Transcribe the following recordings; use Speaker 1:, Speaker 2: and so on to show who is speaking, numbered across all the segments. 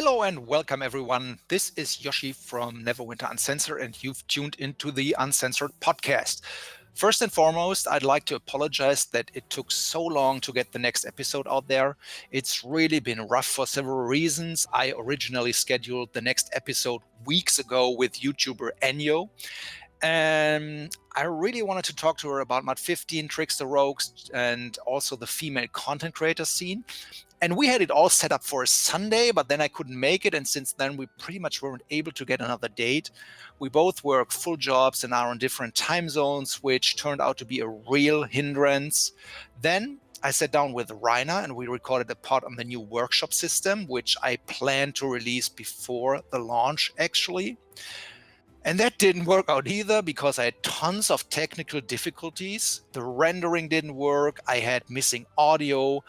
Speaker 1: Hello and welcome everyone. This is Yoshi from Neverwinter Uncensored and you've tuned into the Uncensored podcast. First and foremost, I'd like to apologize that it took so long to get the next episode out there. It's really been rough for several reasons. I originally scheduled the next episode weeks ago with YouTuber Enyo, and I really wanted to talk to her about Mod 15, Trickster Rogues, and also the female content creator scene. And we had it all set up for a Sunday, but then I couldn't make it. And since then, we pretty much weren't able to get another date. We both work full jobs and are on different time zones, which turned out to be a real hindrance. Then I sat down with Rainer and we recorded a pod on the new workshop system, which I plan to release before the launch, actually. And that didn't work out either because I had tons of technical difficulties. The rendering didn't work. I had missing audio.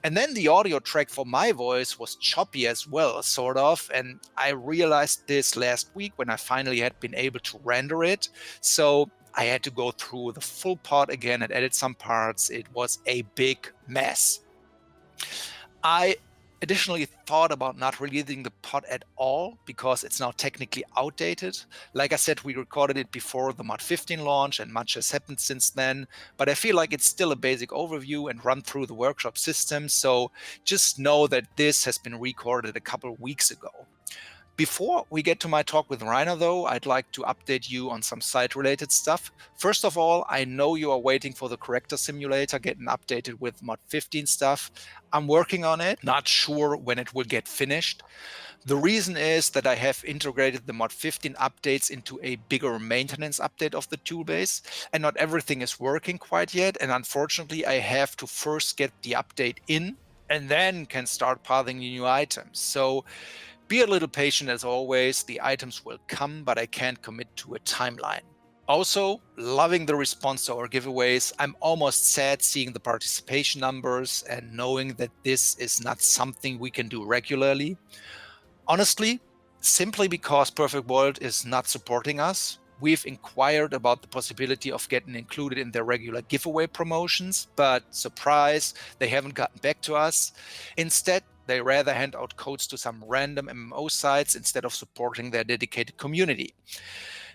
Speaker 1: And then the audio track for my voice was choppy as well, sort of. And I realized this last week when I finally had been able to render it. So I had to go through the full pod again and edit some parts. It was a big mess. I additionally thought about not releasing the pod at all because it's now technically outdated. Like I said, we recorded it before the Mod 15 launch and much has happened since then, but I feel like it's still a basic overview and run through the workshop system. So just know that this has been recorded a couple of weeks ago. Before we get to my talk with Rainer, though, I'd like to update you on some site-related stuff. First of all, I know you are waiting for the corrector simulator getting updated with Mod 15 stuff. I'm working on it, not sure when it will get finished. The reason is that I have integrated the Mod 15 updates into a bigger maintenance update of the toolbase, and not everything is working quite yet. And unfortunately, I have to first get the update in and then can start pathing the new items. So be a little patient as always. The items will come, but I can't commit to a timeline. Also, loving the response to our giveaways. I'm almost sad seeing the participation numbers and knowing that this is not something we can do regularly. Honestly, simply because Perfect World is not supporting us. We've inquired about the possibility of getting included in their regular giveaway promotions, but surprise, they haven't gotten back to us. Instead, they rather hand out codes to some random MMO sites instead of supporting their dedicated community.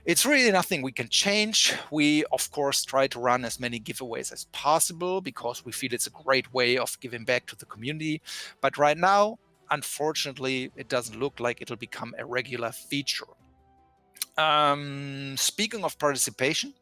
Speaker 1: It's really nothing we can change. We, of course, try to run as many giveaways as possible because we feel it's a great way of giving back to the community. But right now, unfortunately, it doesn't look like it'll become a regular feature. Speaking of participation,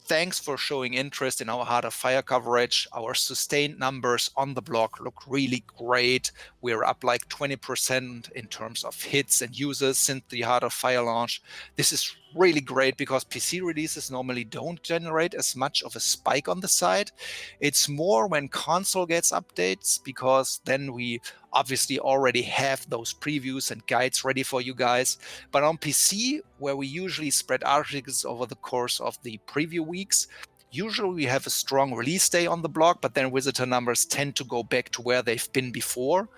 Speaker 1: thanks for showing interest in our Heart of Fire coverage. Our sustained numbers on the blog look really great. We're up like 20% in terms of hits and users since the Heart of Fire launch. This is really great because PC releases normally don't generate as much of a spike on the site. It's more when console gets updates because then we obviously already have those previews and guides ready for you guys. But on PC, where we usually spread articles over the course of the preview weeks, usually we have a strong release day on the blog, but then visitor numbers tend to go back to where they've been before.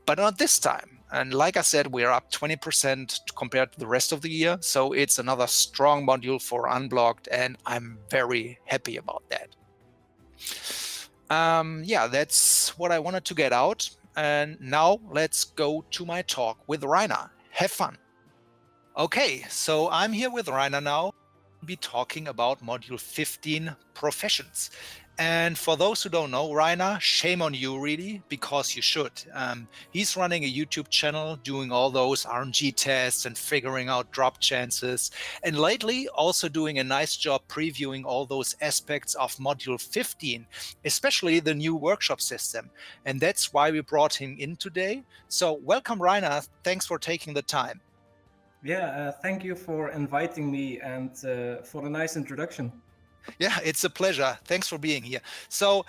Speaker 1: But not this time. And like I said, we're up 20% compared to the rest of the year. So it's another strong module for Unblocked, and I'm very happy about that. Yeah, that's what I wanted to get out. And now let's go to my talk with Rainer. Have fun. Okay, so I'm here with Rainer now. We'll be talking about Module 15, Professions. And for those who don't know Rainer, shame on you really, because you should. He's running a YouTube channel doing all those RNG tests and figuring out drop chances. And lately also doing a nice job previewing all those aspects of Module 15, especially the new workshop system. And that's why we brought him in today. So welcome, Rainer. Thanks for taking the time.
Speaker 2: Yeah, thank you for inviting me and for the nice introduction.
Speaker 1: Yeah, it's a pleasure. Thanks for being here. So,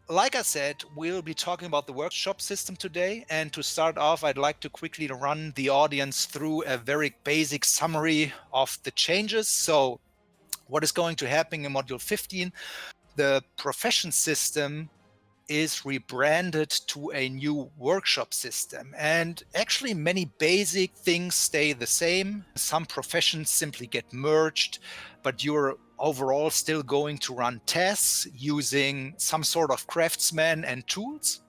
Speaker 1: like I said, we'll be talking about the workshop system today. And to start off, I'd like to quickly run the audience through a very basic summary of the changes. So, what is going to happen in Module 15? The profession system is rebranded to a new workshop system. And actually, many basic things stay the same. Some professions simply get merged, but you're overall still going to run tests using some sort of craftsman and tools.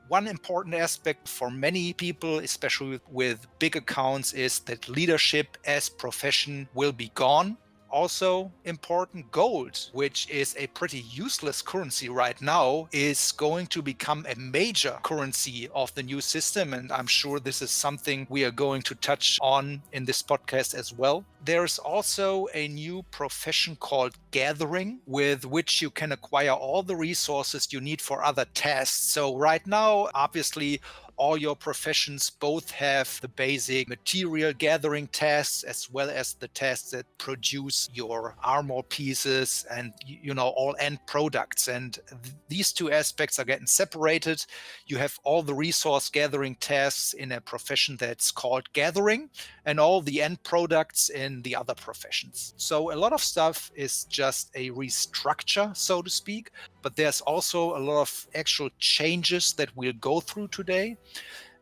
Speaker 1: One important aspect for many people, especially with big accounts, is that leadership as profession will be gone. Also important, gold, which is a pretty useless currency right now, is going to become a major currency of the new system. And I'm sure this is something we are going to touch on in this podcast as well. There's also a new profession called gathering, with which you can acquire all the resources you need for other tasks. So right now, obviously, all your professions both have the basic material gathering tasks as well as the tasks that produce your armor pieces and all end products. And these two aspects are getting separated. You have all the resource gathering tasks in a profession that's called gathering, and all the end products in the other professions. So a lot of stuff is just a restructure, so to speak, but there's also a lot of actual changes that we'll go through today.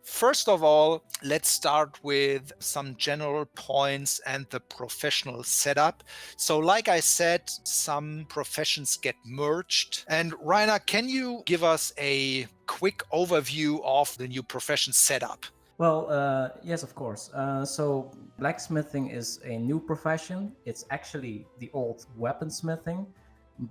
Speaker 1: First of all, let's start with some general points and the professional setup. So like I said, some professions get merged. And Rainer, can you give us a quick overview of the new profession setup?
Speaker 3: Well, yes, of course. So blacksmithing is a new profession. It's actually the old weaponsmithing,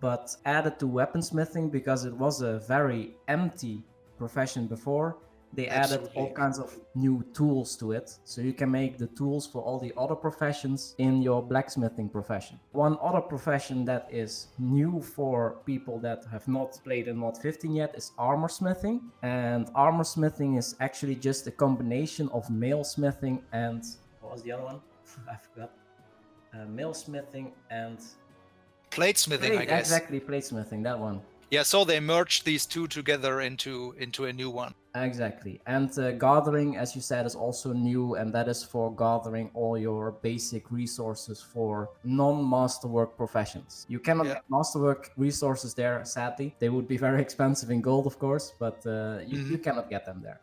Speaker 3: but added to weaponsmithing because it was a very empty profession before. They added all kinds of new tools to it, so you can make the tools for all the other professions in your blacksmithing profession. One other profession that is new for people that have not played in Mod 15 yet is armor smithing. And armor smithing is actually just a combination of mail smithing and... what was the other one? I forgot. Mail smithing and...
Speaker 1: platesmithing, I guess.
Speaker 3: Exactly, platesmithing, that one.
Speaker 1: Yeah, so they merged these two together into a new one.
Speaker 3: Exactly. And gathering, as you said, is also new, and that is for gathering all your basic resources for non-masterwork professions. You cannot get masterwork resources there, sadly. They would be very expensive in gold, of course, but you cannot get them there.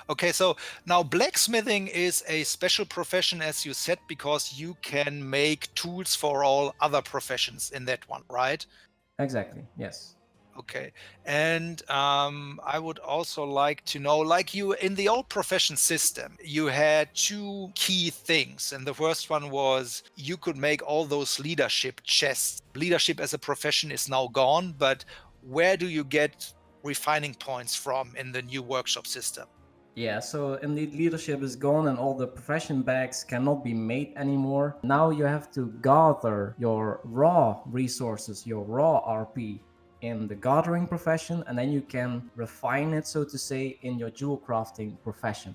Speaker 1: Okay, so now blacksmithing is a special profession, as you said, because you can make tools for all other professions in that one, right?
Speaker 3: Exactly, yes.
Speaker 1: Okay, and I would also like to know, like you in the old profession system, you had two key things. And the first one was you could make all those leadership chests. Leadership as a profession is now gone, but where do you get refining points from in the new workshop system?
Speaker 3: Yeah, so indeed leadership is gone and all the profession bags cannot be made anymore. Now you have to gather your raw resources, your raw RP in the gathering profession, and then you can refine it, so to say, in your jewel crafting profession.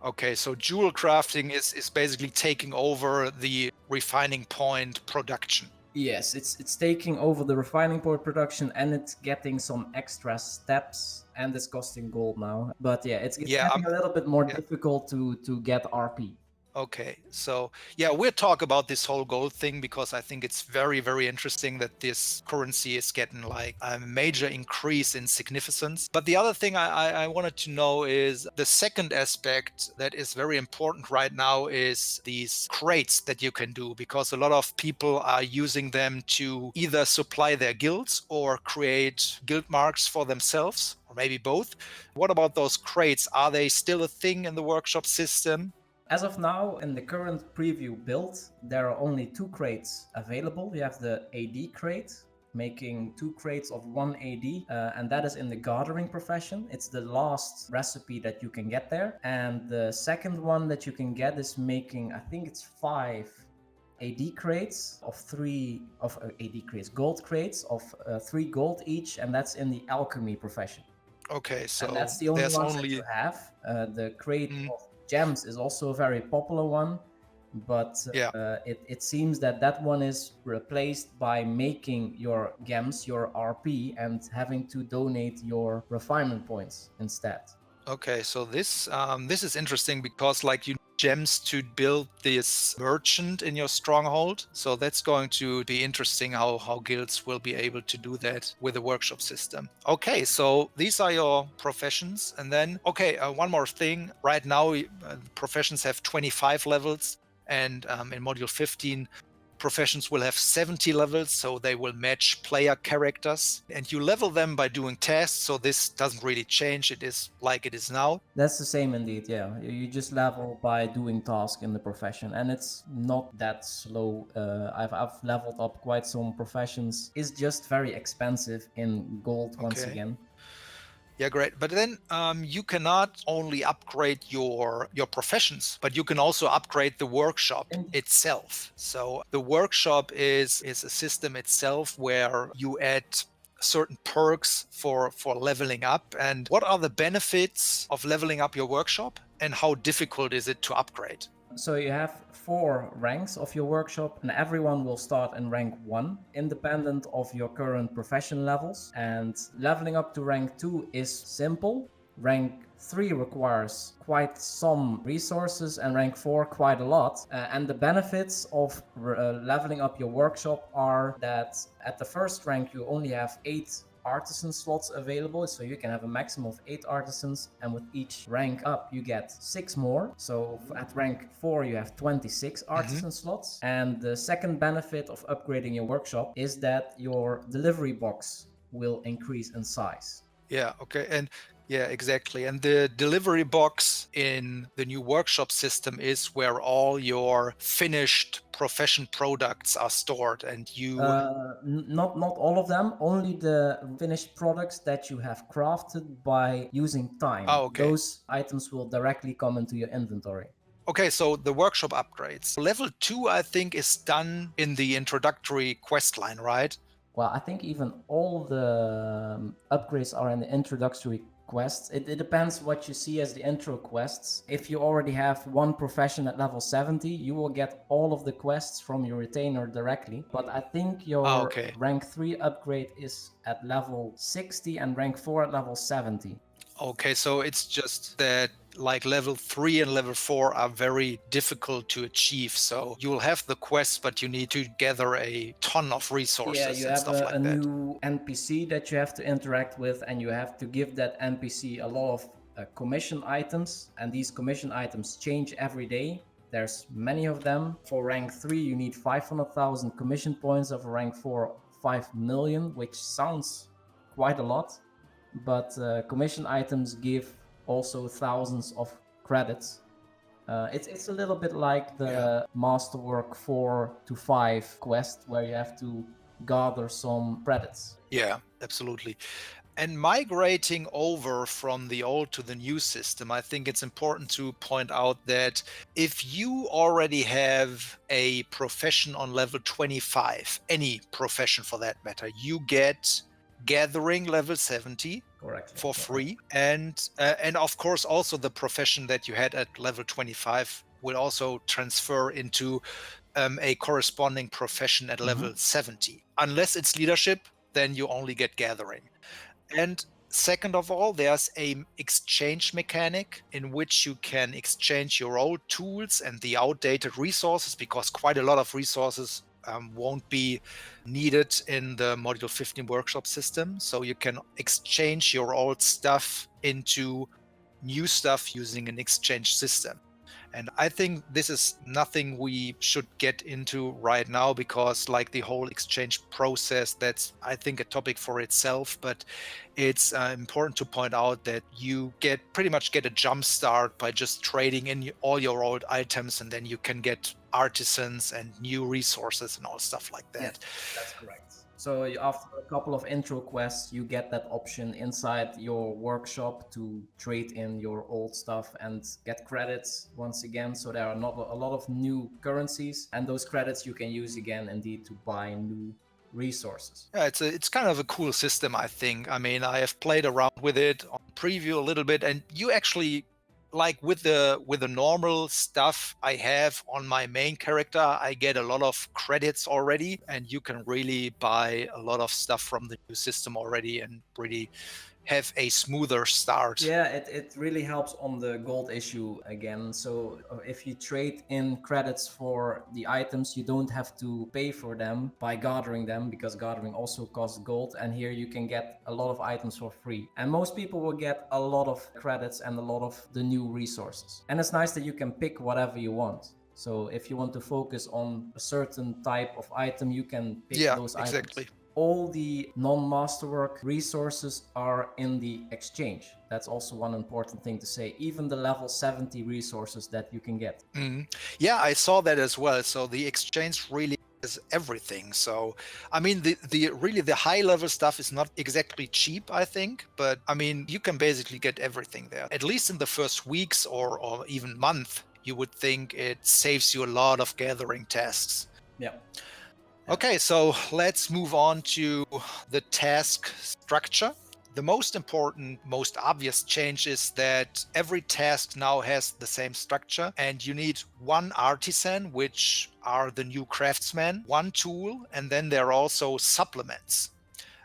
Speaker 1: Okay, so jewel crafting is basically taking over the refining point production.
Speaker 3: Yes, it's taking over the refining point production, and it's getting some extra steps, and it's costing gold now. But yeah, it's getting a little bit more difficult to get RP.
Speaker 1: Okay, so yeah, we'll talk about this whole gold thing because I think it's very, very interesting that this currency is getting like a major increase in significance. But the other thing I wanted to know is the second aspect that is very important right now is these crates that you can do, because a lot of people are using them to either supply their guilds or create guild marks for themselves, or maybe both. What about those crates? Are they still a thing in the workshop system?
Speaker 3: As of now, in the current preview build, there are only 2 crates available. You have the AD crate, making 2 crates of 1 AD, and that is in the gathering profession. It's the last recipe that you can get there. And the second one that you can get is making, I think it's 5 AD crates of 3 of AD crates, gold crates of 3 gold each, and that's in the alchemy profession.
Speaker 1: Okay, so
Speaker 3: and that's the only one that you have. The crate of gems is also a very popular one, but it seems that one is replaced by making your gems, your RP, and having to donate your refinement points instead.
Speaker 1: Okay, so this is interesting because like you gems to build this merchant in your stronghold. So that's going to be interesting how guilds will be able to do that with the workshop system. Okay, so these are your professions. And then, one more thing. Right now, professions have 25 levels. And in Module 15, professions will have 70 levels, so they will match player characters. And you level them by doing tasks, so this doesn't really change. It is like it is now.
Speaker 3: That's the same indeed, yeah. You just level by doing tasks in the profession, and it's not that slow. I've leveled up quite some professions. It's just very expensive in gold once
Speaker 1: Okay.
Speaker 3: again.
Speaker 1: Yeah, great. But then you cannot only upgrade your professions, but you can also upgrade the workshop itself. So the workshop is a system itself where you add certain perks for leveling up. And what are the benefits of leveling up your workshop, and how difficult is it to upgrade?
Speaker 3: So you have 4 ranks of your workshop, and everyone will start in rank 1, independent of your current profession levels. And leveling up to rank 2 is simple. Rank 3 requires quite some resources, and rank 4 quite a lot. And the benefits of leveling up your workshop are that at the first rank you only have 8 artisan slots available, so you can have a maximum of 8 artisans, and with each rank up you get 6 more. So at rank 4 you have 26 artisan slots. And the second benefit of upgrading your workshop is that your delivery box will increase in size.
Speaker 1: Yeah, okay. And yeah, exactly. And the delivery box in the new workshop system is where all your finished profession products are stored, and you
Speaker 3: Not all of them, only the finished products that you have crafted by using time.
Speaker 1: Oh, okay.
Speaker 3: Those items will directly come into your inventory.
Speaker 1: Okay, so the workshop upgrades. Level 2, I think, is done in the introductory quest line, right?
Speaker 3: Well, I think even all the upgrades are in the introductory quests. It depends what you see as the intro quests. If you already have one profession at level 70, you will get all of the quests from your retainer directly. But I think your rank 3 upgrade is at level 60 and rank 4 at level 70.
Speaker 1: Okay, so it's just that like level 3 and level 4 are very difficult to achieve. So you'll have the quests, but you need to gather a ton of resources.
Speaker 3: Yeah, you
Speaker 1: and
Speaker 3: have
Speaker 1: stuff like
Speaker 3: a
Speaker 1: that.
Speaker 3: new NPC that you have to interact with, and you have to give that NPC a lot of commission items, and these commission items change every day. There's many of them. For rank 3 you need 500,000 commission points. Of rank 4, 5 million, which sounds quite a lot, but commission items give also thousands of credits. It's a little bit like the Masterwork 4 to 5 quest, where you have to gather some credits.
Speaker 1: Yeah, absolutely. And migrating over from the old to the new system, I think it's important to point out that if you already have a profession on level 25, any profession for that matter, you get gathering level 70 for free. And of course also the profession that you had at level 25 will also transfer into a corresponding profession at level 70. Unless it's leadership, then you only get gathering. And second of all, there's a exchange mechanic in which you can exchange your old tools and the outdated resources, because quite a lot of resources won't be needed in the Module 15 workshop system. So you can exchange your old stuff into new stuff using an exchange system. And I think this is nothing we should get into right now, because like the whole exchange process, that's, I think, a topic for itself. But it's important to point out that you pretty much get a jump start by just trading in all your old items, and then you can get artisans and new resources and all stuff like that.
Speaker 3: Yes, that's correct. So after a couple of intro quests, you get that option inside your workshop to trade in your old stuff and get credits once again. So there are not a lot of new currencies, and those credits you can use again indeed to buy new resources.
Speaker 1: Yeah, it's kind of a cool system, I think. I mean, I have played around with it on preview a little bit, and you actually, like with the normal stuff I have on my main character, I get a lot of credits already, and you can really buy a lot of stuff from the new system already and really have a smoother start.
Speaker 3: Yeah, it really helps on the gold issue again. So if you trade in credits for the items, you don't have to pay for them by gathering them, because gathering also costs gold, and here you can get a lot of items for free. And most people will get a lot of credits and a lot of the new resources. And it's nice that you can pick whatever you want. So if you want to focus on a certain type of item, you can pick
Speaker 1: Yeah,
Speaker 3: those
Speaker 1: exactly.
Speaker 3: items. All the non-masterwork resources are in the exchange. That's also one important thing to say. Even the level 70 resources that you can get.
Speaker 1: Yeah, I saw that as well. So the exchange really is everything. So I mean, the really the high level stuff is not exactly cheap, I think, but I mean, you can basically get everything there. At least in the first weeks or even month, you would think it saves you a lot of gathering tasks.
Speaker 3: Yeah.
Speaker 1: Okay, so let's move on to the task structure. The most important, most obvious change is that every task now has the same structure, and you need one artisan, which are the new craftsmen, one tool, and then there are also supplements.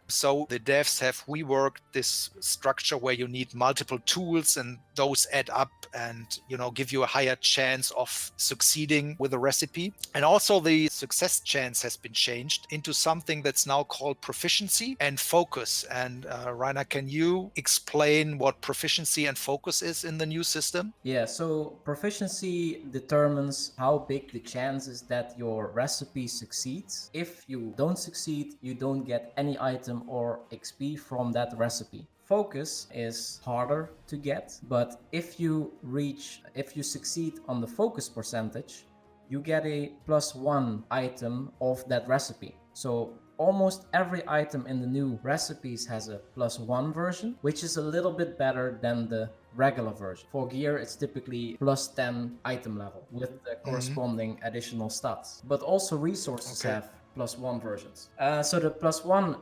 Speaker 1: So the devs have reworked this structure where you need multiple tools and those add up and, give you a higher chance of succeeding with a recipe. And also the success chance has been changed into something that's now called proficiency and focus. And Rainer, can you explain what proficiency and focus is in the new system?
Speaker 3: Yeah, so proficiency determines how big the chance is that your recipe succeeds. If you don't succeed, you don't get any item or XP from that recipe. Focus is harder to get, but if you succeed on the focus percentage, you get a +1 item of that recipe. So almost every item in the new recipes has a +1 version, which is a little bit better than the regular version. For gear, it's typically +10 item level with the corresponding additional stats. But also resources have +1 versions. So the +1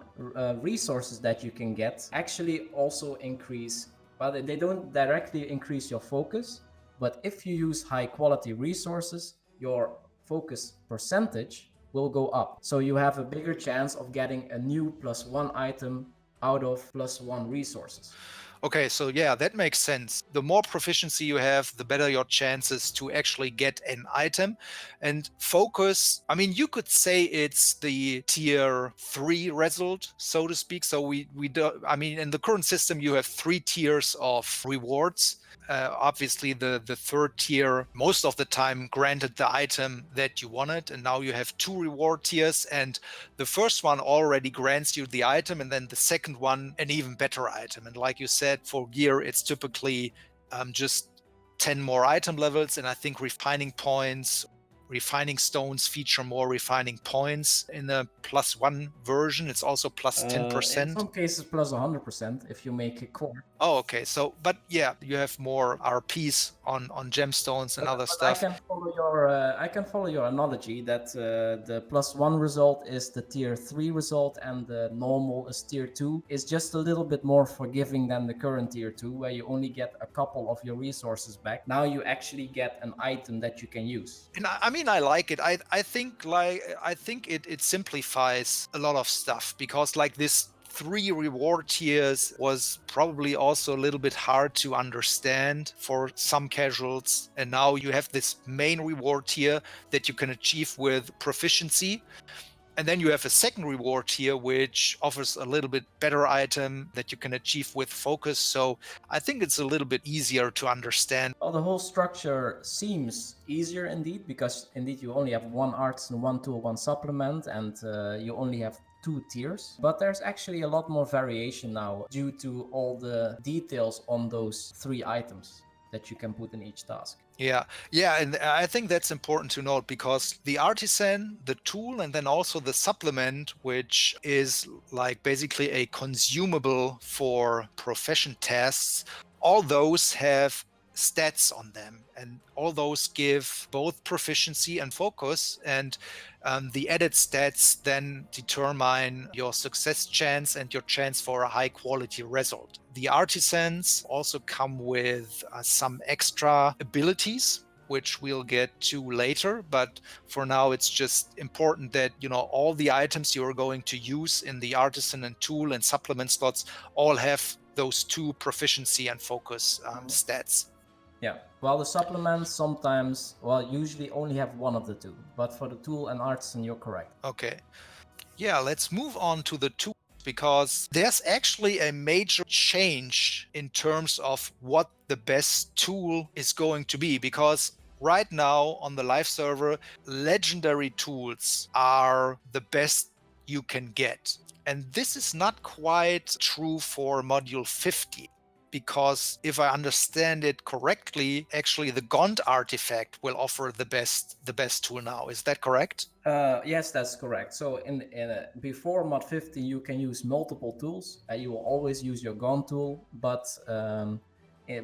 Speaker 3: resources that you can get actually also increase, but they don't directly increase your focus. But if you use high quality resources, your focus percentage will go up. So you have a bigger chance of getting a new +1 item out of +1 resources.
Speaker 1: Okay, so yeah, that makes sense. The more proficiency you have, the better your chances to actually get an item. And focus, I mean, you could say it's the tier 3 result, so to speak. So we do, I mean, in the current system, you have 3 tiers of rewards. Obviously, the third tier most of the time granted the item that you wanted, and now you have 2 reward tiers, and the first one already grants you the item, and then the second one an even better item. And like you said, for gear, it's typically just 10 more item levels, and I think refining points, refining stones feature more refining points in the +1 version. It's also plus 10%.
Speaker 3: In some cases, +100% if you make a core.
Speaker 1: Oh, okay. So, but yeah, you have more RPs on gemstones and other stuff.
Speaker 3: I can follow your analogy that the +1 result is the tier 3 result and the normal is tier 2 is just a little bit more forgiving than the current tier 2, where you only get a couple of your resources back. Now you actually get an item that you can use.
Speaker 1: And I mean, I like it. I think it simplifies a lot of stuff, because like this 3 reward tiers was probably also a little bit hard to understand for some casuals. And now you have this main reward tier that you can achieve with proficiency. And then you have a second reward tier, which offers a little bit better item that you can achieve with focus. So I think it's a little bit easier to understand.
Speaker 3: Well, the whole structure seems easier indeed, because indeed you only have 1 artisan, 1 tool, 1 supplement, and you only have 2 tiers. But there's actually a lot more variation now due to all the details on those 3 items that you can put in each task.
Speaker 1: Yeah, and I think that's important to note, because the artisan, the tool, and then also the supplement, which is like basically a consumable for profession tasks, all those have stats on them, and all those give both proficiency and focus, and the added stats then determine your success chance and your chance for a high quality result. The artisans also come with some extra abilities, which we'll get to later, but for now it's just important that all the items you are going to use in the artisan and tool and supplement slots all have those 2 proficiency and focus stats.
Speaker 3: Yeah, well, the supplements sometimes, usually only have 1 of the 2, but for the tool and artisan, you're correct.
Speaker 1: Okay. Yeah, let's move on to the tools, because there's actually a major change in terms of what the best tool is going to be, because right now on the live server, legendary tools are the best you can get. And this is not quite true for module 50. Because if I understand it correctly, actually the Gond artifact will offer the best tool now. Is that correct?
Speaker 3: Yes, that's correct. So before mod 50, you can use multiple tools. You will always use your gun tool, but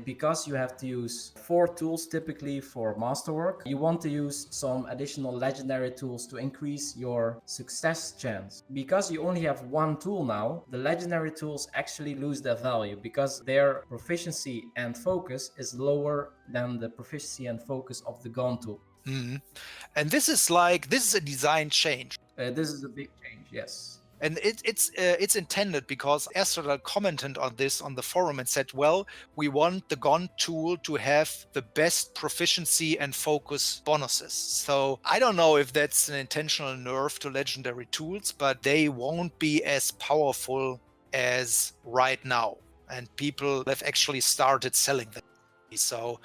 Speaker 3: because you have to use 4 tools typically for masterwork, you want to use some additional legendary tools to increase your success chance. Because you only have 1 tool now, the legendary tools actually lose their value because their proficiency and focus is lower than the proficiency and focus of the gun tool.
Speaker 1: Mm-hmm. And this is a design change.
Speaker 3: This is a big change, yes.
Speaker 1: And it's intended because Esther commented on this on the forum and said, well, we want the Gond tool to have the best proficiency and focus bonuses. So I don't know if that's an intentional nerf to legendary tools, but they won't be as powerful as right now. And people have actually started selling them. So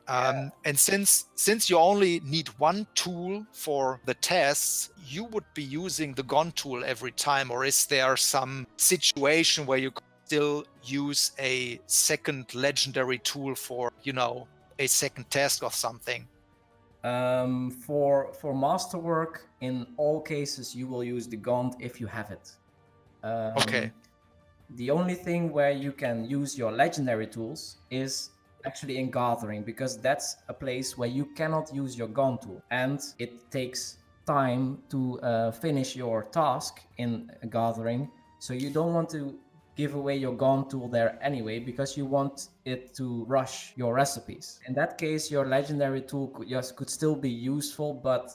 Speaker 1: and since you only need 1 tool for the tests, you would be using the Gond tool every time, or is there some situation where you could still use a second legendary tool for, a second task or something?
Speaker 3: For masterwork, in all cases, you will use the Gond if you have it.
Speaker 1: Okay.
Speaker 3: The only thing where you can use your legendary tools is actually in gathering, because that's a place where you cannot use your gun tool and it takes time to finish your task in gathering, so you don't want to give away your gun tool there anyway because you want it to rush your recipes. In that case, your legendary tool could still be useful, but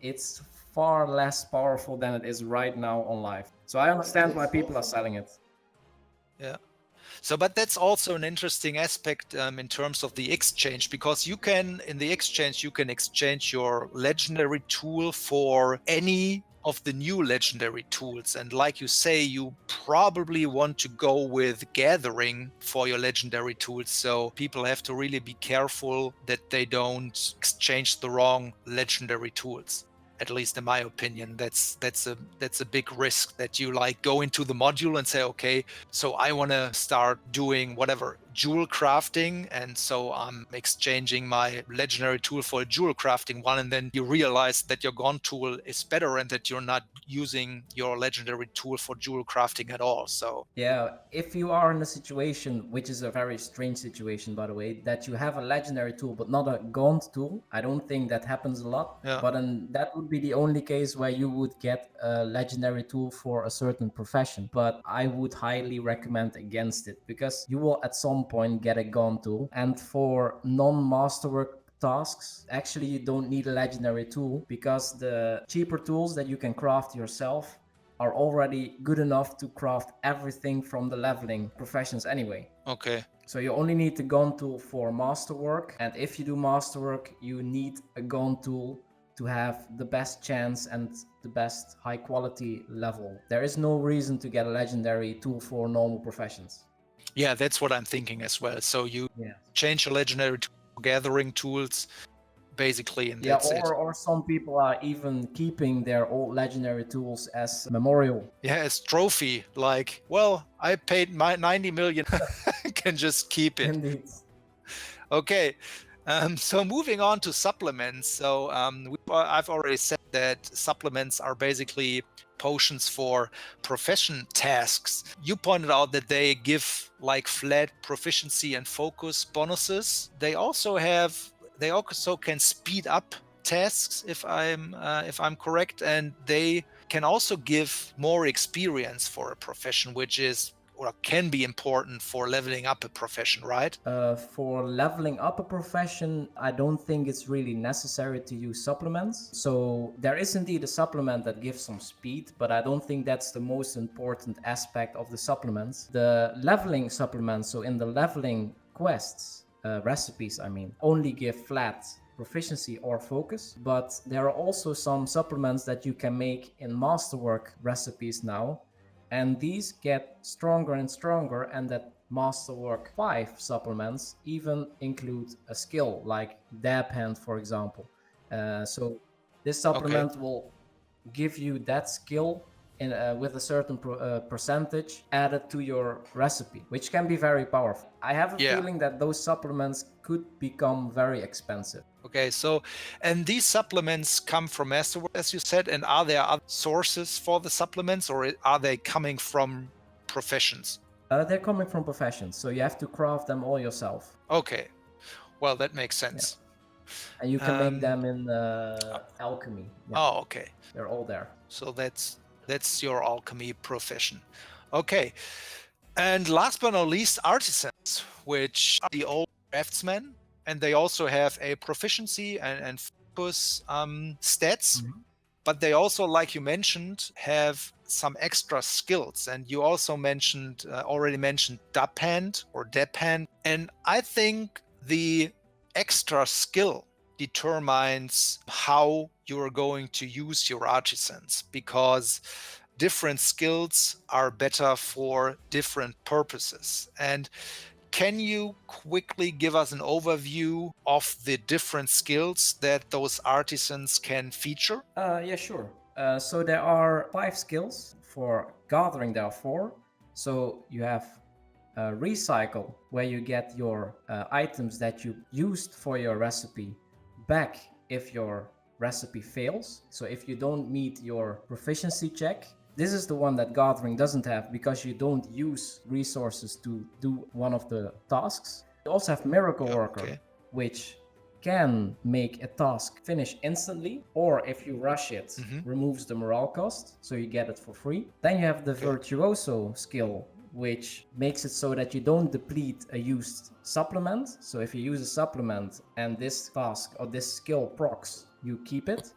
Speaker 3: it's far less powerful than it is right now on live. So I understand why people are selling it.
Speaker 1: Yeah. So, but that's also an interesting aspect in terms of the exchange, because in the exchange, you can exchange your legendary tool for any of the new legendary tools. And like you say, you probably want to go with gathering for your legendary tools. So people have to really be careful that they don't exchange the wrong legendary tools. At least in my opinion, that's a big risk, that you go into the module and say, okay, so I want to start doing whatever jewel crafting, and so I'm exchanging my legendary tool for a jewel crafting one, and then you realize that your Gond tool is better and that you're not using your legendary tool for jewel crafting at all. So
Speaker 3: yeah, if you are in a situation, which is a very strange situation by the way, that you have a legendary tool but not a Gond tool, I don't think that happens a lot.
Speaker 1: Yeah.
Speaker 3: But that would be the only case where you would get a legendary tool for a certain profession. But I would highly recommend against it, because you will at some point get a Gond tool, and for non-masterwork tasks, actually you don't need a legendary tool, because the cheaper tools that you can craft yourself are already good enough to craft everything from the leveling professions anyway.
Speaker 1: Okay.
Speaker 3: So you only need the gun tool for masterwork, and if you do masterwork, you need a gun tool to have the best chance and the best high quality level. There is no reason to get a legendary tool for normal professions.
Speaker 1: Yeah, that's what I'm thinking as well. So you change your legendary tool for gathering tools, basically, and that's it.
Speaker 3: Or some people are even keeping their old legendary tools as memorial.
Speaker 1: Yeah, as trophy, I paid my 90 million, can just keep it.
Speaker 3: Indeed.
Speaker 1: Okay. So moving on to supplements. So I've already said that supplements are basically potions for profession tasks. You pointed out that they give flat proficiency and focus bonuses. They also can speed up tasks, if I'm correct, and they can also give more experience for a profession, which is or can be important for leveling up a profession, right?
Speaker 3: For leveling up a profession, I don't think it's really necessary to use supplements. So there is indeed a supplement that gives some speed, but I don't think that's the most important aspect of the supplements. The leveling supplements, so in the leveling quests, recipes, only give flat proficiency or focus, but there are also some supplements that you can make in masterwork recipes now, and these get stronger and stronger, and that Masterwork 5 supplements even include a skill like dab hand, for example. So this supplement will give you that skill in, with a certain percentage added to your recipe, which can be very powerful. I have a feeling that those supplements could become very expensive.
Speaker 1: Okay, so, and these supplements come from Masterwork, as you said, and are there other sources for the supplements, or are they coming from professions?
Speaker 3: They're coming from professions, so you have to craft them all yourself.
Speaker 1: Okay, well, that makes sense.
Speaker 3: And you can make them in alchemy.
Speaker 1: Oh, okay.
Speaker 3: They're all there.
Speaker 1: So that's your alchemy profession. Okay. And last but not least, artisans, which are the old craftsmen, and they also have a proficiency and focus stats, but they also, like you mentioned, have some extra skills. And you also already mentioned dab hand or dab hand. And I think the extra skill determines how you're going to use your artisans, because different skills are better for different purposes. And can you quickly give us an overview of the different skills that those artisans can feature?
Speaker 3: Yeah, sure. So there are 5 skills. For gathering, there are 4. So you have recycle, where you get your items that you used for your recipe back if your recipe fails. So if you don't meet your proficiency check, this is the one that gathering doesn't have because you don't use resources to do one of the tasks. You also have miracle worker, which can make a task finish instantly, or if you rush it, removes the morale cost, so you get it for free. Then you have the virtuoso skill, which makes it so that you don't deplete a used supplement. So if you use a supplement and this task or this skill procs, you keep it.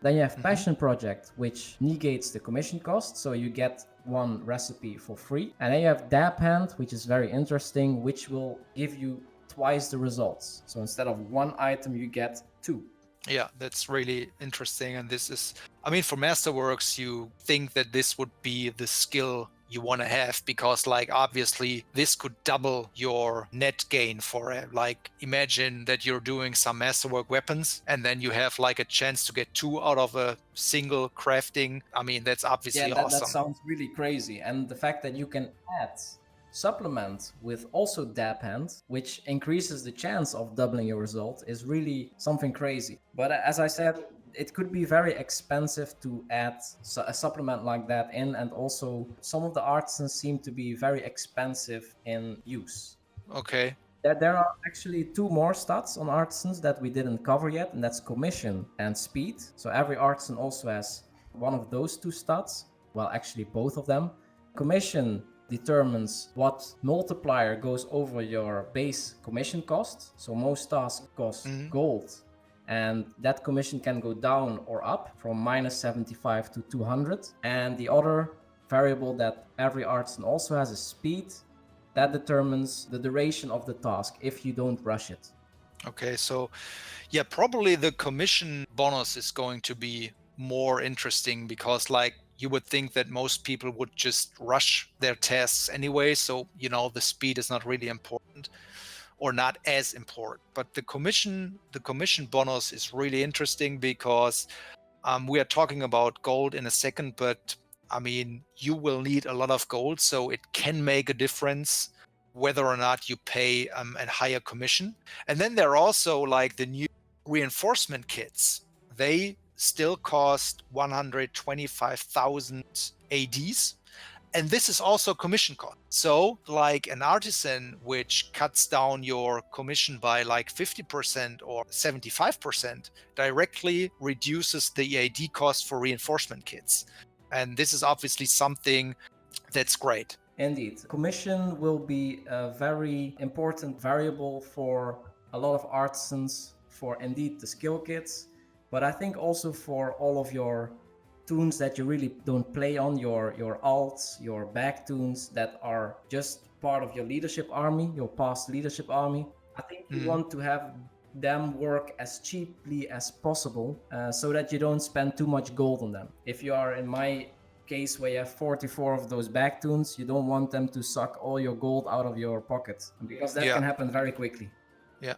Speaker 3: Then you have passion project, which negates the commission cost, so you get one recipe for free. And then you have dab hand, which is very interesting, which will give you twice the results. So instead of 1 item, you get 2.
Speaker 1: Yeah, that's really interesting. And this is, I mean, for Masterworks, you think that this would be the skill you want to have, because like obviously this could double your net gain for it. Like imagine that you're doing some Masterwork weapons and then you have like a chance to get 2 out of a single crafting. I mean, that's obviously awesome.
Speaker 3: That sounds really crazy. And the fact that you can add supplement with also dab hand, which increases the chance of doubling your result, is really something crazy. But as I said, it could be very expensive to add a supplement like that in, and also some of the artisans seem to be very expensive in use.
Speaker 1: Okay.
Speaker 3: There are actually 2 more stats on artisans that we didn't cover yet, and that's commission and speed. So every artisan also has one of those 2 stats. Well, actually both of them. Commission determines what multiplier goes over your base commission cost. So most tasks cost gold, and that commission can go down or up from minus 75 to 200. And the other variable that every artisan also has is speed. That determines the duration of the task if you don't rush it.
Speaker 1: Okay, so yeah, probably the commission bonus is going to be more interesting, because like you would think that most people would just rush their tasks anyway. So, you know, the speed is not really important, or not as important. But the commission bonus is really interesting, because we are talking about gold in a second, but I mean, you will need a lot of gold, so it can make a difference whether or not you pay a higher commission. And then there are also like the new reinforcement kits. They still cost 125,000 ADs. And this is also commission cost. So like an artisan which cuts down your commission by like 50% or 75% directly reduces the AD cost for reinforcement kits. And this is obviously something that's great.
Speaker 3: Indeed. Commission will be a very important variable for a lot of artisans, for indeed the skill kits, but I think also for all of your tunes that you really don't play on, your alts, your back tunes that are just part of your leadership army, your past leadership army. I think you want to have them work as cheaply as possible, so that you don't spend too much gold on them. If you are in my case where you have 44 of those back tunes, you don't want them to suck all your gold out of your pocket, because that can happen very quickly.
Speaker 1: Yeah.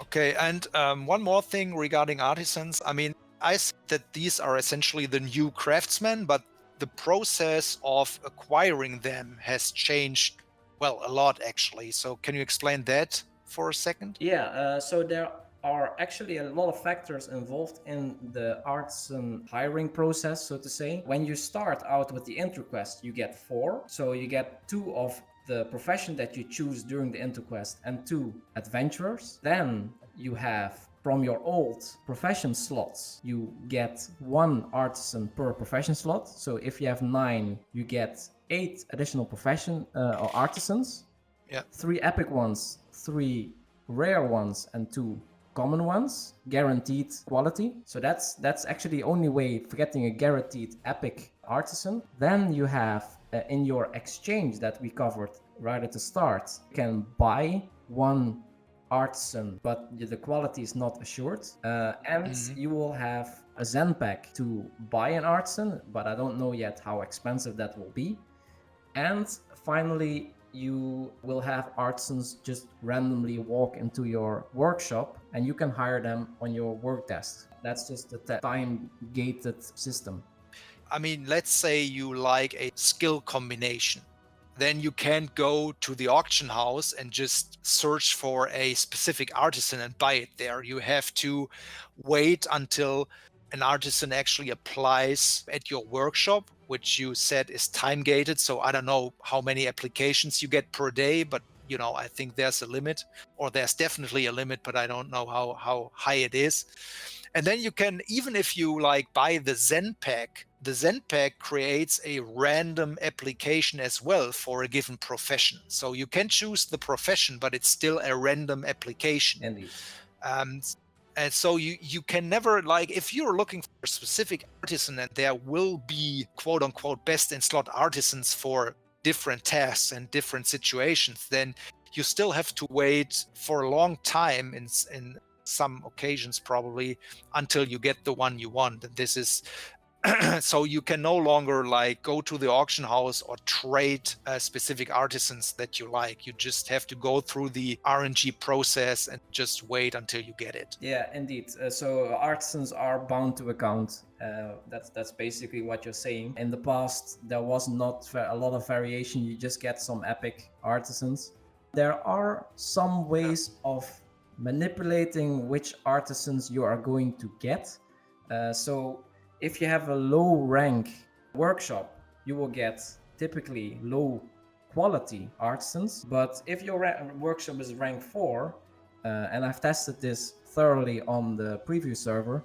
Speaker 1: Okay, and one more thing regarding artisans. I mean, I see that these are essentially the new craftsmen, but the process of acquiring them has changed, well, a lot actually. So can you explain that for a second?
Speaker 3: Yeah, so there are actually a lot of factors involved in the artisan hiring process, so to say. When you start out with the interquest, you get 4. So you get 2 of the profession that you choose during the interquest and 2 adventurers. Then you have, from your old profession slots, you get 1 artisan per profession slot. So if you have 9, you get 8 additional profession or artisans.
Speaker 1: Yeah.
Speaker 3: 3 epic ones, 3 rare ones, and 2 common ones, guaranteed quality. So that's actually the only way for getting a guaranteed epic artisan. Then you have in your exchange that we covered right at the start, you can buy 1 artisan, but the quality is not assured. And you will have a Zen pack to buy an artisan, but I don't know yet how expensive that will be. And finally, you will have artisans just randomly walk into your workshop and you can hire them on your work desk. That's just the time-gated system.
Speaker 1: I mean, let's say you like a skill combination. Then you can't go to the auction house and just search for a specific artisan and buy it there. You have to wait until an artisan actually applies at your workshop, which you said is time gated. So I don't know how many applications you get per day, but you know, I think there's a limit, or there's definitely a limit, but I don't know how high it is. And then you can, even if you like buy the Zen pack, the Zen pack creates a random application as well for a given profession. So you can choose the profession, but it's still a random application.
Speaker 3: Indeed.
Speaker 1: And so you can never, like, if you're looking for a specific artisan and there will be quote unquote best in slot artisans for different tasks and different situations, then you still have to wait for a long time in some occasions probably until you get the one you want. And this is so you can no longer like go to the auction house or trade specific artisans that you like. You just have to go through the RNG process and just wait until you get it.
Speaker 3: Yeah, indeed. So artisans are bound to account. That's basically what you're saying. In the past, there was not a lot of variation. You just get some epic artisans. There are some ways of manipulating which artisans you are going to get. So if you have a low rank workshop, you will get typically low quality artisans. But if your workshop is rank 4, and I've tested this thoroughly on the preview server,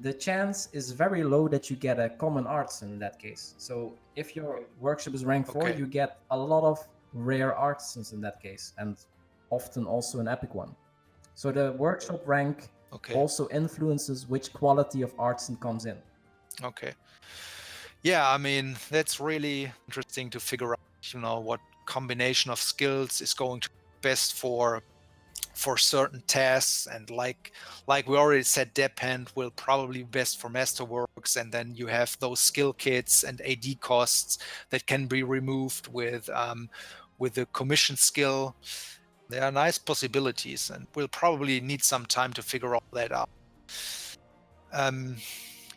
Speaker 3: the chance is very low that you get a common artisan in that case. So if your workshop is rank 4, you get a lot of rare artisans in that case, and often also an epic one. So the workshop rank also influences which quality of artisan comes in.
Speaker 1: Okay. Yeah, I mean, that's really interesting to figure out, you know, what combination of skills is going to be best for certain tasks. And like we already said, Depend will probably be best for Masterworks, and then you have those skill kits and AD costs that can be removed with the commission skill. There are nice possibilities, and we'll probably need some time to figure all that out.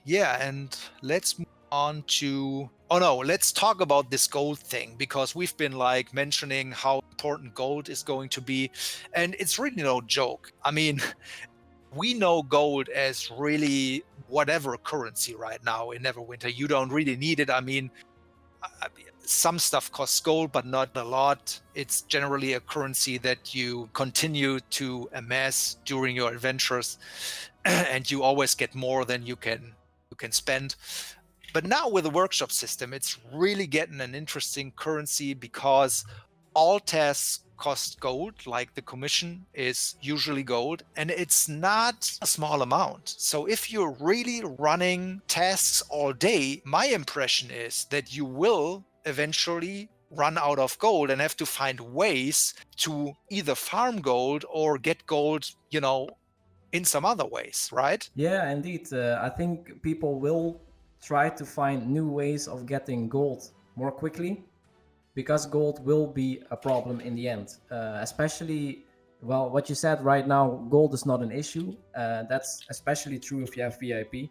Speaker 1: Yeah, and let's move on to, let's talk about this gold thing, because we've been like mentioning how important gold is going to be, and it's really no joke. I mean, we know gold as really whatever currency right now in Neverwinter. You don't really need it. I mean, some stuff costs gold, but not a lot. It's generally a currency that you continue to amass during your adventures, and you always get more than you can spend. But now with the workshop system, it's really getting an interesting currency, because all tasks cost gold, like the commission is usually gold, and it's not a small amount. So if you're really running tasks all day, my impression is that you will eventually run out of gold and have to find ways to either farm gold or get gold, you know, in some other ways, right?
Speaker 3: Yeah, indeed. I think people will try to find new ways of getting gold more quickly, because gold will be a problem in the end. Especially, well, what you said right now, gold is not an issue. That's especially true if you have VIP.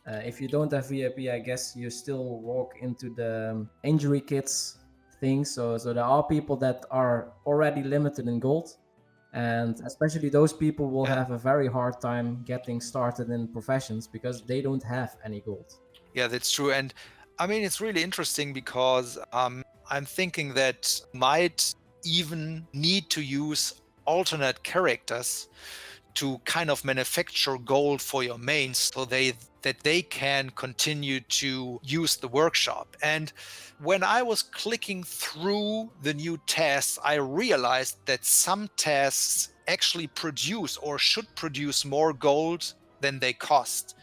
Speaker 3: If you don't have VIP, I guess you still walk into the injury kits thing. So there are people that are already limited in gold, and especially those people will
Speaker 1: Yeah.
Speaker 3: have a very hard time getting started in professions because they don't have any gold.
Speaker 1: Yeah, that's true. And I mean, it's really interesting because I'm thinking that might even need to use alternate characters to kind of manufacture gold for your mains so that they can continue to use the workshop. And when I was clicking through the new tasks, I realized that some tasks actually produce or should produce more gold than they cost.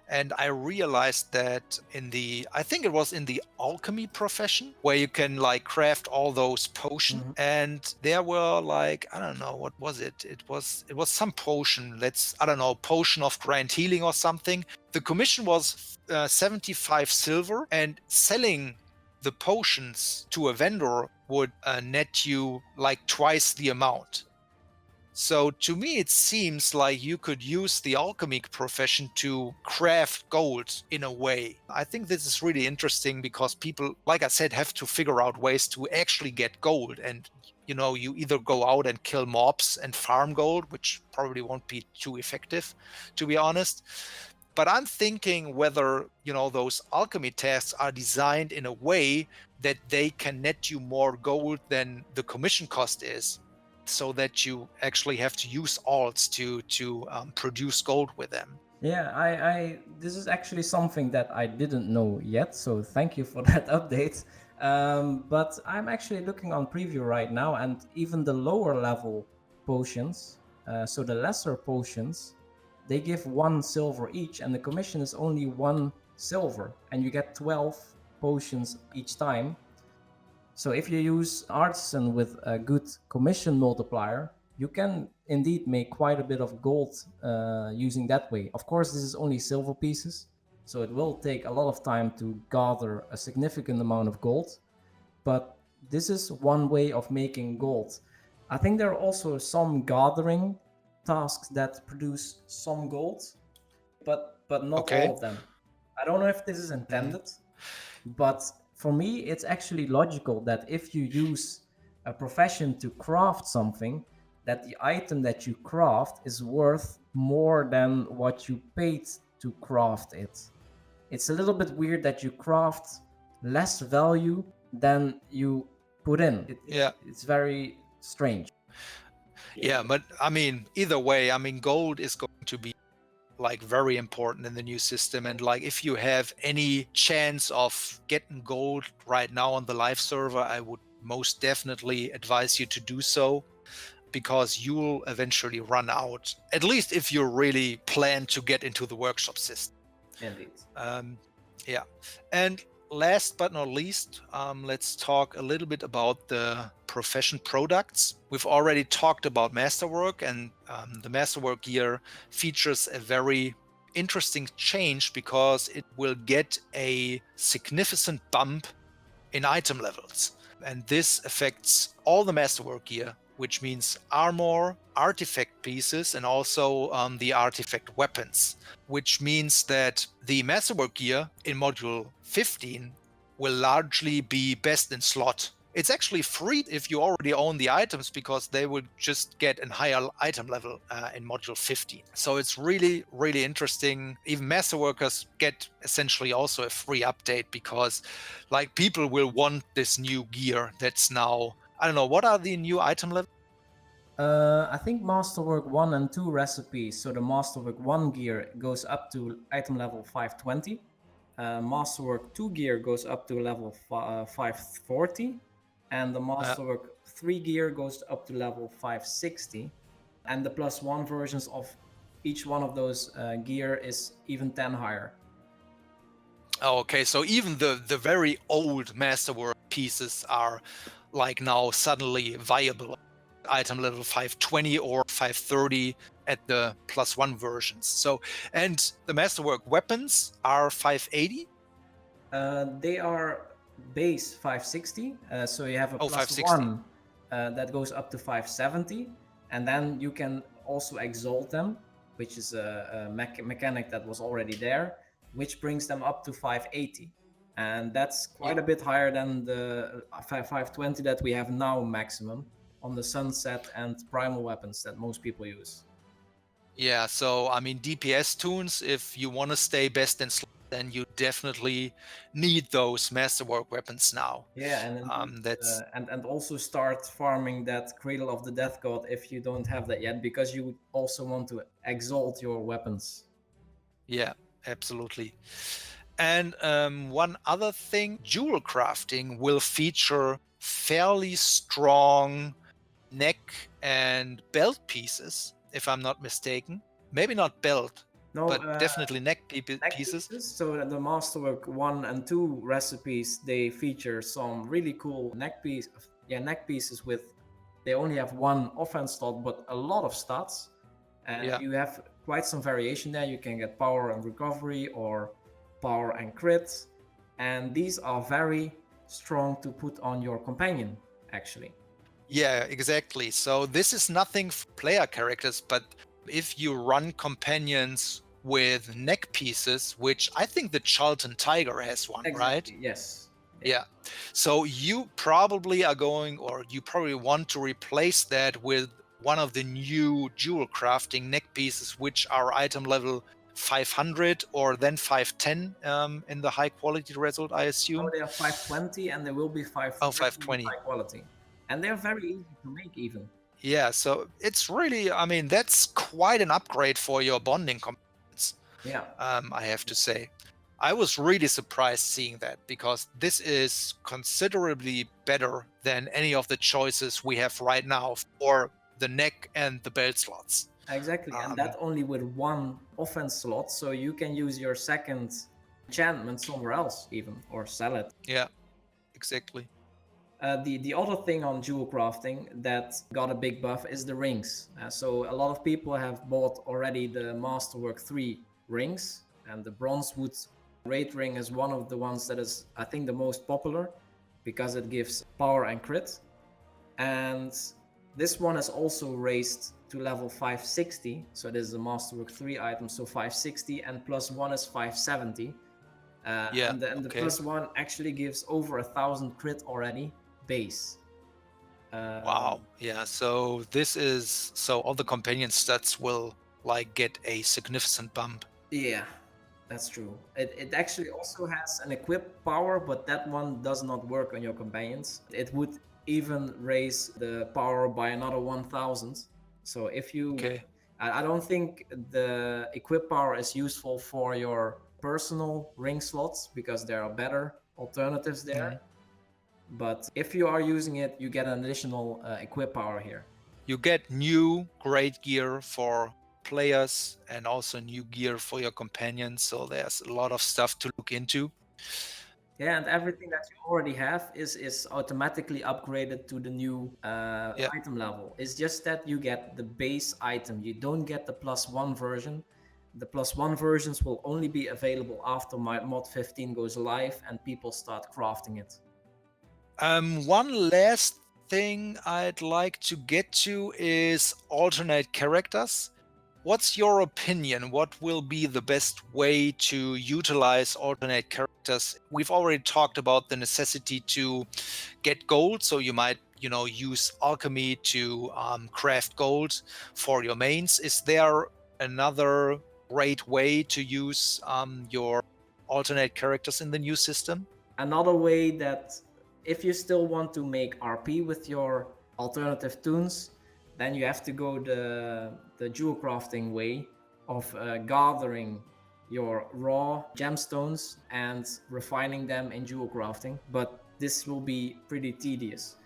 Speaker 1: And I realized that I think it was in the alchemy profession, where you can like craft all those potions. And there were like, I don't know, what was it? It was some potion. I don't know, potion of grand healing or something. The commission was 75 silver, and selling the potions to a vendor would net you like twice the amount. So to me, it seems like you could use the alchemy profession to craft gold in a way. I think this is really interesting because people, like I said, have to figure out ways to actually get gold. And, you either go out and kill mobs and farm gold, which probably won't be too effective, to be honest. But I'm thinking whether, those alchemy tasks are designed in a way that they can net you more gold than the commission cost is, so that you actually have to use alts to produce gold with them.
Speaker 3: Yeah, I this is actually something that I didn't know yet, so thank you for that update. But I'm actually looking on preview right now, and even the lower level potions, so the lesser potions, they give 1 silver each, and the commission is only 1 silver, and you get 12 potions each time. So if you use Artisan with a good commission multiplier, you can indeed make quite a bit of gold using that way. Of course, this is only silver pieces, so it will take a lot of time to gather a significant amount of gold. But this is one way of making gold. I think there are also some gathering tasks that produce some gold, but not
Speaker 1: Okay.
Speaker 3: all of them. I don't know if this is intended, but for me, it's actually logical that if you use a profession to craft something, that the item that you craft is worth more than what you paid to craft it. It's a little bit weird that you craft less value than you put in. It's very strange.
Speaker 1: Yeah, but I mean, either way, I mean, gold is going to be like very important in the new system. And like, if you have any chance of getting gold right now on the live server, I would most definitely advise you to do so, because you'll eventually run out, at least if you really plan to get into the workshop system.
Speaker 3: Indeed.
Speaker 1: Yeah. And last but not least, let's talk a little bit about the profession products. We've already talked about Masterwork, and the Masterwork gear features a very interesting change because it will get a significant bump in item levels. And this affects all the Masterwork gear, which means armor, artifact pieces, and also the artifact weapons, which means that the Masterwork gear in module 15 will largely be best in slot. It's actually free if you already own the items, because they will just get a higher item level in module 15. So it's really, really interesting. Even Masterworkers get essentially also a free update, because like, people will want this new gear that's now, I don't know, what are the new item levels?
Speaker 3: I think Masterwork 1 and 2 recipes. So the Masterwork 1 gear goes up to item level 520. Masterwork 2 gear goes up to level 540. And the Masterwork 3 gear goes up to level 560. And the +1 versions of each one of those gear is even 10 higher.
Speaker 1: Oh, okay, so even the very old Masterwork pieces are like now suddenly viable. Item level 520 or 530 at the +1 versions. So, and the Masterwork weapons are 580,
Speaker 2: They are base 560, so you have a
Speaker 1: Oh,
Speaker 2: plus
Speaker 1: 560.
Speaker 2: one that goes up to 570, and then you can also exalt them, which is a mechanic that was already there, which brings them up to 580, and that's quite a bit higher than the 520 that we have now maximum on the sunset and primal weapons that most people use.
Speaker 1: Yeah, so I mean DPS tunes, if you want to stay best in slot, then you definitely need those masterwork weapons now.
Speaker 2: Yeah, and
Speaker 1: That's
Speaker 2: and also start farming that Cradle of the Death God if you don't have that yet, because you also want to exalt your weapons.
Speaker 1: yeah, absolutely. And one other thing, jewel crafting will feature fairly strong neck and belt pieces, if I'm not mistaken. Maybe not belt,
Speaker 2: No,
Speaker 1: but definitely neck
Speaker 2: neck
Speaker 1: pieces.
Speaker 2: pieces. So the Masterwork 1 and 2 recipes, they feature some really cool neck pieces with, they only have one offense slot but a lot of stats, and
Speaker 1: Yeah.
Speaker 2: you have quite some variation there. You can get power and recovery or power and crit, and these are very strong to put on your companion actually.
Speaker 1: Yeah, exactly. So this is nothing for player characters, but if you run companions with neck pieces, which I think the Charlton Tiger has one, right?
Speaker 2: Exactly, yes.
Speaker 1: Yeah. So you probably are going, or you probably want to replace that with one of the new jewel crafting neck pieces, which are item level 500 or then 510 in the high quality result, I
Speaker 2: Oh,
Speaker 1: assume.
Speaker 2: they are 520 and they will be 530
Speaker 1: Oh,
Speaker 2: with
Speaker 1: 520.
Speaker 2: high quality. And they're very easy to make even.
Speaker 1: Yeah, so it's really, I mean, that's quite an upgrade for your bonding components,
Speaker 2: Yeah,
Speaker 1: I have to say. I was really surprised seeing that because this is considerably better than any of the choices we have right now for the neck and the belt slots.
Speaker 2: exactly. And that only with one offense slot, so you can use your second enchantment somewhere else even, or sell it.
Speaker 1: Yeah, exactly.
Speaker 2: The other thing on jewel crafting that got a big buff is the rings. So a lot of people have bought already the Masterwork 3 rings, and the Bronzewood Raid ring is one of the ones that is, I think, the most popular because it gives power and crit. And this one is also raised to level 560, so this is a Masterwork 3 item, so 560, and plus 1 is 570.
Speaker 1: Yeah,
Speaker 2: and the
Speaker 1: okay.
Speaker 2: plus 1 actually gives over 1,000 crit already base.
Speaker 1: Wow. Yeah, so this is, so all the companion stats will like get a significant bump.
Speaker 2: Yeah, that's true. It actually also has an equip power, but that one does not work on your companions. It would even raise the power by another 1,000. So if you,
Speaker 1: Okay.
Speaker 2: I don't think the equip power is useful for your personal ring slots because there are better alternatives there. But if you are using it, you get an additional equip power here.
Speaker 1: You get new great gear for players and also new gear for your companions. So there's a lot of stuff to look into.
Speaker 2: Yeah, and everything that you already have is automatically upgraded to the new item level. It's just that you get the base item. You don't get the plus one version. The plus one versions will only be available after my mod 15 goes live and people start crafting it.
Speaker 1: One last thing I'd like to get to is alternate characters. What's your opinion? What will be the best way to utilize alternate characters? We've already talked about the necessity to get gold, so you might, use alchemy to craft gold for your mains. Is there another great way to use your alternate characters in the new system?
Speaker 2: Another way that if you still want to make RP with your alternative tunes, then you have to go the jewel crafting way of gathering your raw gemstones and refining them in jewel crafting, but this will be pretty tedious.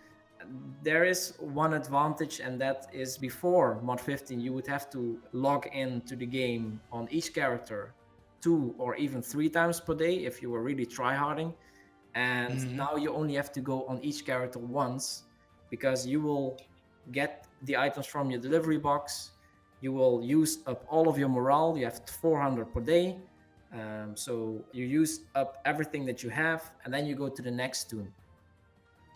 Speaker 2: There is one advantage, and that is before mod 15 you would have to log into the game on each character 2 or even 3 times per day if you were really tryharding, and now you only have to go on each character once, because you will get the items from your delivery box, you will use up all of your morale, you have 400 per day, So you use up everything that you have, and then you go to the next tune.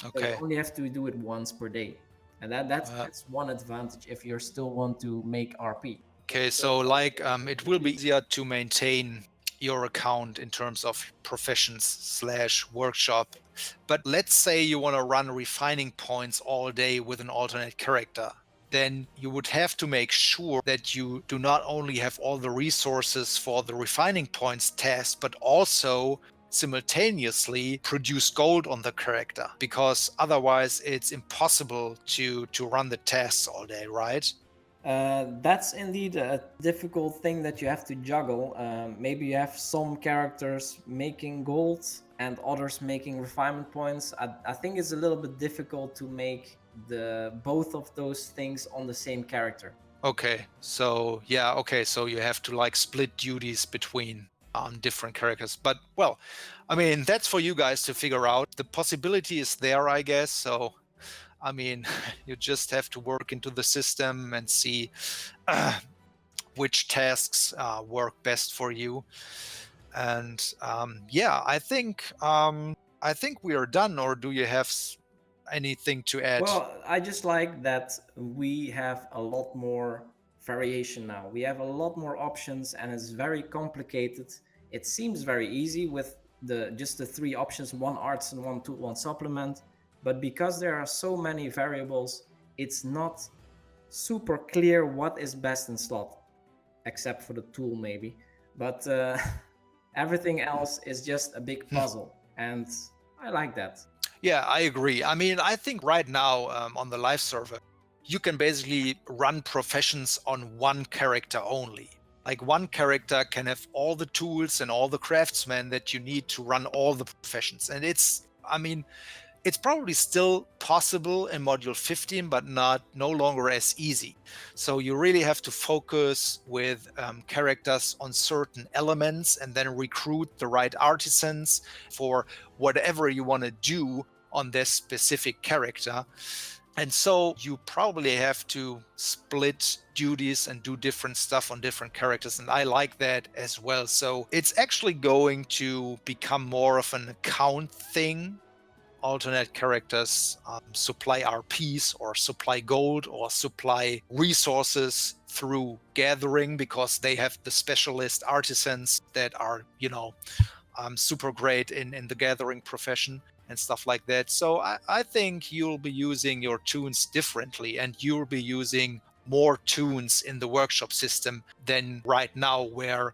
Speaker 2: So you
Speaker 1: Okay.
Speaker 2: only have to do it once per day, and that's one advantage if you still want to make RP.
Speaker 1: Okay, so like it will be easier to maintain your account in terms of professions/workshop. But let's say you want to run refining points all day with an alternate character. Then you would have to make sure that you do not only have all the resources for the refining points task, but also simultaneously produce gold on the character, because otherwise it's impossible to run the tasks all day, right?
Speaker 2: That's indeed a difficult thing that you have to juggle. Maybe you have some characters making gold and others making refinement points. I think it's a little bit difficult to make both of those things on the same character.
Speaker 1: Okay, so yeah, okay, so you have to like split duties between different characters. But well, I mean, that's for you guys to figure out. The possibility is there, I guess. So, I mean, you just have to work into the system and see which tasks work best for you. And yeah, I think we are done. Or do you have anything to add?
Speaker 2: Well, I just like that we have a lot more variation now. We have a lot more options, and it's very complicated. It seems very easy with just the three options: one artisan, one tool, one supplement. But because there are so many variables, it's not super clear what is best in slot, except for the tool maybe. But everything else is just a big puzzle, and I like that.
Speaker 1: Yeah, I agree. I mean, I think right now on the live server, you can basically run professions on one character only. Like one character can have all the tools and all the craftsmen that you need to run all the professions. And it's probably still possible in module 15, but no longer as easy. So you really have to focus with characters on certain elements and then recruit the right artisans for whatever you want to do on this specific character. And so you probably have to split duties and do different stuff on different characters. And I like that as well. So it's actually going to become more of an account thing. Alternate characters supply RPs or supply gold or supply resources through gathering, because they have the specialist artisans that are, super great in the gathering profession and stuff like that. So I think you'll be using your tunes differently, and you'll be using more tunes in the workshop system than right now, where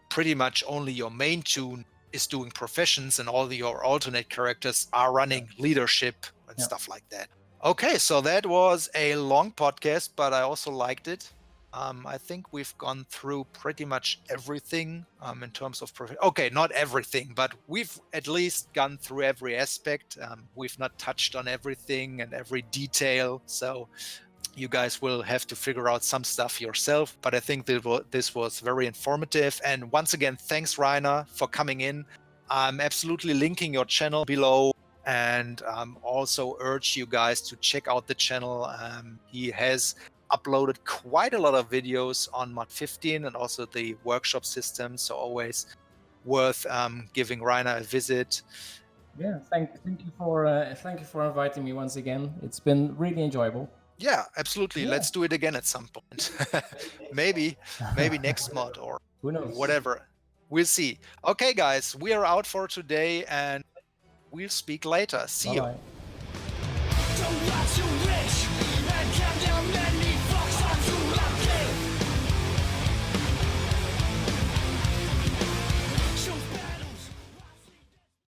Speaker 1: pretty much only your main tune is doing professions and all your alternate characters are running leadership and stuff like that. Okay, so that was a long podcast, but I also liked it. I think we've gone through pretty much everything in terms of okay, not everything, but we've at least gone through every aspect. We've not touched on everything and every detail, so you guys will have to figure out some stuff yourself. But I think this was very informative. And once again, thanks, Rainer, for coming in. I'm absolutely linking your channel below, and also urge you guys to check out the channel. He has uploaded quite a lot of videos on Mod 15 and also the workshop system. So always worth giving Rainer a visit.
Speaker 3: Yeah, thank you for inviting me once again. It's been really enjoyable.
Speaker 1: Yeah, absolutely.
Speaker 3: Yeah.
Speaker 1: Let's do it again at some point. maybe next mod or
Speaker 3: Who knows?
Speaker 1: whatever. We'll see. Okay, guys, we are out for today, and we'll speak later. See you.
Speaker 3: Bye-bye.
Speaker 4: Don't watch your